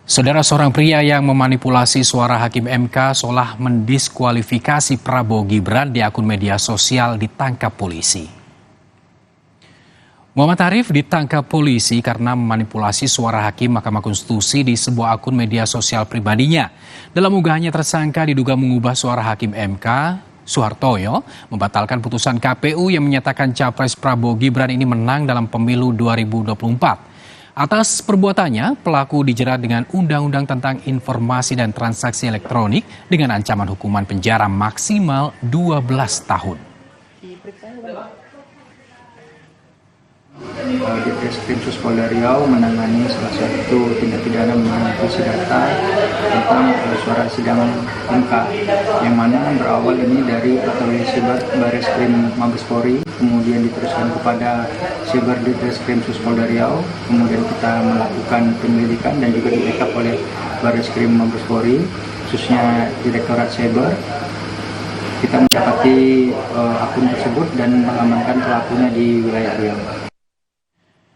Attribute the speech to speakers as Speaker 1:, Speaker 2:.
Speaker 1: Saudara, seorang pria yang memanipulasi suara hakim MK seolah mendiskualifikasi Prabowo Gibran di akun media sosial ditangkap polisi. Muhammad Arif ditangkap polisi karena memanipulasi suara hakim Mahkamah Konstitusi di sebuah akun media sosial pribadinya. Dalam unggahannya, tersangka diduga mengubah suara hakim MK Soehartoyo membatalkan putusan KPU yang menyatakan Capres Prabowo Gibran ini menang dalam pemilu 2024. Atas perbuatannya, pelaku dijerat dengan Undang-Undang tentang Informasi dan Transaksi Elektronik dengan ancaman hukuman penjara maksimal 12 tahun.
Speaker 2: Di Reskrim Polda Riau menangani salah satu tindak pidana manipulasi data tentang suara sidang MK, yang mana berawal ini dari patroli siber Bareskrim Mabes Polri, kemudian diteruskan kepada siber di Reskrim Polda Riau, kemudian kita melakukan penyelidikan dan juga di-backup oleh Bareskrim Mabes Polri, khususnya Direktorat Siber. Kita mendapati akun tersebut dan mengamankan pelakunya di wilayah Riau.